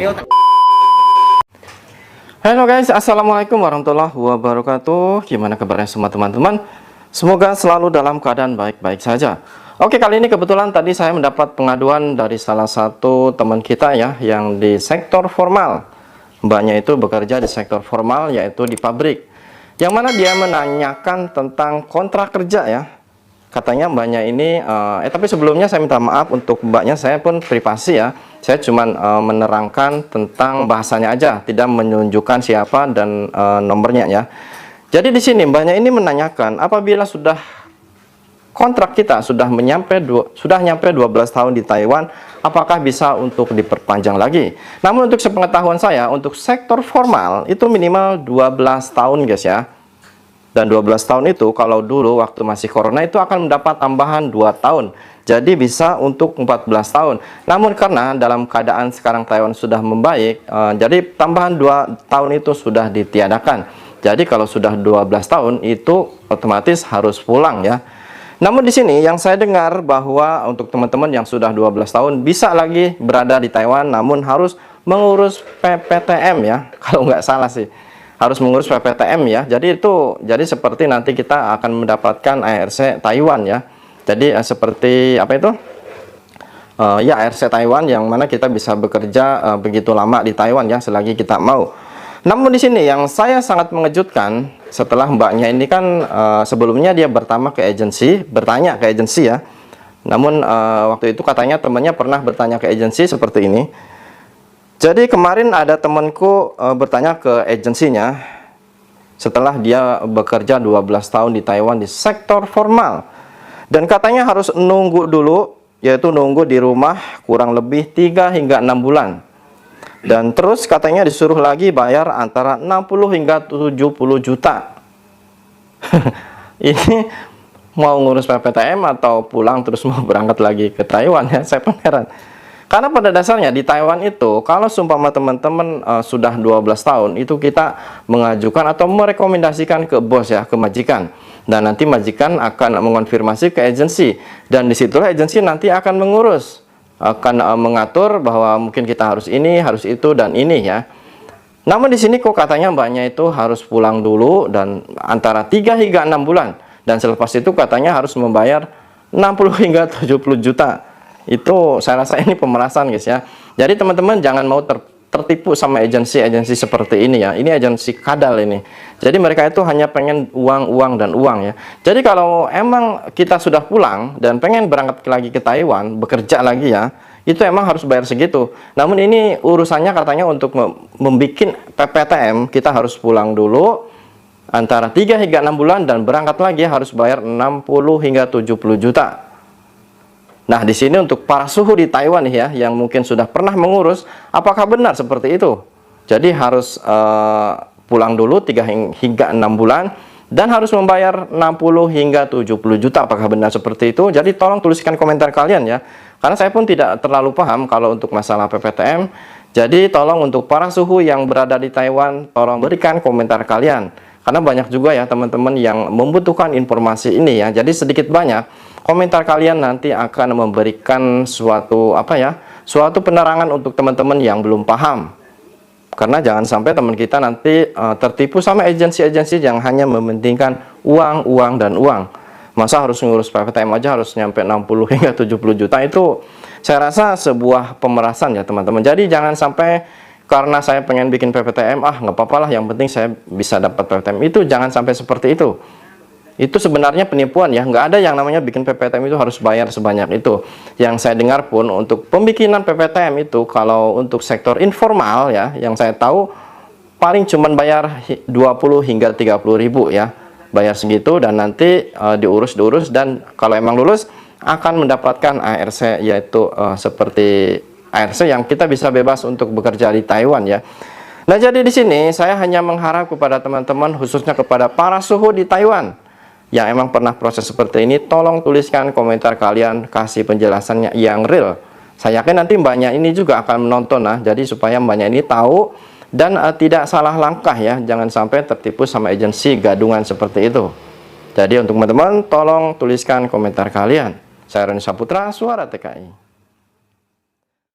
video. Halo guys, assalamualaikum warahmatullahi wabarakatuh. Gimana kabarnya semua teman-teman? Semoga selalu dalam keadaan baik-baik saja. Oke, kali ini kebetulan tadi saya mendapat pengaduan dari salah satu teman kita ya, yang di sektor formal. Mbaknya itu bekerja di sektor formal, yaitu di pabrik. Yang mana dia menanyakan tentang kontrak kerja ya. Katanya mbaknya ini, tapi sebelumnya saya minta maaf untuk mbaknya, saya pun privasi ya. Saya cuma menerangkan tentang bahasanya aja, tidak menunjukkan siapa dan nomornya ya. Jadi di sini mbaknya ini menanyakan, apabila sudah kontrak kita sudah nyampe 12 tahun di Taiwan, apakah bisa untuk diperpanjang lagi? Namun untuk sepengetahuan saya, untuk sektor formal itu minimal 12 tahun guys ya. Dan 12 tahun itu kalau dulu waktu masih corona itu akan mendapat tambahan 2 tahun. Jadi bisa untuk 14 tahun. Namun karena dalam keadaan sekarang Taiwan sudah membaik, jadi tambahan 2 tahun itu sudah ditiadakan. Jadi kalau sudah 12 tahun itu otomatis harus pulang ya. Namun di sini yang saya dengar bahwa untuk teman-teman yang sudah 12 tahun bisa lagi berada di Taiwan, namun harus mengurus PPTM ya. Kalau nggak salah sih. Harus mengurus PPTM ya. Jadi seperti nanti kita akan mendapatkan ARC Taiwan ya. Jadi seperti apa itu? Ya ARC Taiwan, yang mana kita bisa bekerja begitu lama di Taiwan ya selagi kita mau. Namun di sini yang saya sangat mengejutkan, setelah mbaknya ini kan sebelumnya dia bertanya ke agensi ya. Namun waktu itu katanya temannya pernah bertanya ke agensi seperti ini. Jadi kemarin ada temanku bertanya ke agensinya setelah dia bekerja 12 tahun di Taiwan di sektor formal. Dan katanya harus nunggu dulu, yaitu nunggu di rumah kurang lebih 3 hingga 6 bulan. Dan terus katanya disuruh lagi bayar antara 60 hingga 70 juta. Ini mau ngurus PPTM atau pulang terus mau berangkat lagi ke Taiwan ya, saya pun heran. Karena pada dasarnya di Taiwan itu, kalau seumpama teman-teman sudah 12 tahun, itu kita mengajukan atau merekomendasikan ke bos ya, ke majikan. Dan nanti majikan akan mengonfirmasi ke agensi. Dan disitulah agensi nanti akan mengurus, akan mengatur bahwa mungkin kita harus ini, harus itu, dan ini ya. Namun di sini kok katanya mbaknya itu harus pulang dulu dan antara 3 hingga 6 bulan. Dan selepas itu katanya harus membayar 60 hingga 70 juta. Itu saya rasa ini pemerasan guys ya. Jadi teman-teman jangan mau tertipu sama agensi-agensi seperti ini ya. Ini agensi kadal ini. Jadi mereka itu hanya pengen uang dan uang ya. Jadi kalau emang kita sudah pulang dan pengen berangkat lagi ke Taiwan, bekerja lagi ya, itu emang harus bayar segitu. Namun ini urusannya katanya untuk membuat PPTM, kita harus pulang dulu antara 3 hingga 6 bulan dan berangkat lagi harus bayar 60 hingga 70 juta. Nah, di sini untuk para suhu di Taiwan ya, yang mungkin sudah pernah mengurus, apakah benar seperti itu? Jadi harus pulang dulu 3 hingga 6 bulan dan harus membayar 60 hingga 70 juta. Apakah benar seperti itu? Jadi tolong tuliskan komentar kalian ya. Karena saya pun tidak terlalu paham kalau untuk masalah PPTM. Jadi tolong untuk para suhu yang berada di Taiwan, tolong berikan komentar kalian. Karena banyak juga ya teman-teman yang membutuhkan informasi ini ya. Jadi sedikit banyak komentar kalian nanti akan memberikan suatu suatu penerangan untuk teman-teman yang belum paham. Karena jangan sampai teman kita nanti tertipu sama agensi-agensi yang hanya mementingkan uang dan uang. Masa harus ngurus PPTM aja harus nyampe 60 hingga 70 juta, itu saya rasa sebuah pemerasan ya teman-teman. Jadi jangan sampai karena saya pengen bikin PPTM, nggak apa-apa lah, yang penting saya bisa dapat PPTM. Itu jangan sampai seperti itu. Itu sebenarnya penipuan ya. Nggak ada yang namanya bikin PPTM itu harus bayar sebanyak itu. Yang saya dengar pun untuk pembikinan PPTM itu, kalau untuk sektor informal ya, yang saya tahu paling cuman bayar 20 hingga 30 ribu ya. Bayar segitu dan nanti diurus dan kalau emang lulus akan mendapatkan ARC, yaitu seperti ARC yang kita bisa bebas untuk bekerja di Taiwan ya. Nah, jadi di sini saya hanya mengharap kepada teman-teman, khususnya kepada para suhu di Taiwan yang emang pernah proses seperti ini, tolong tuliskan komentar kalian, kasih penjelasannya yang real. Saya yakin nanti mbaknya ini juga akan menonton jadi supaya mbaknya ini tahu dan tidak salah langkah ya, jangan sampai tertipu sama agensi gadungan seperti itu. Jadi untuk teman-teman tolong tuliskan komentar kalian. Saya Roni Saputra, Suara TKI.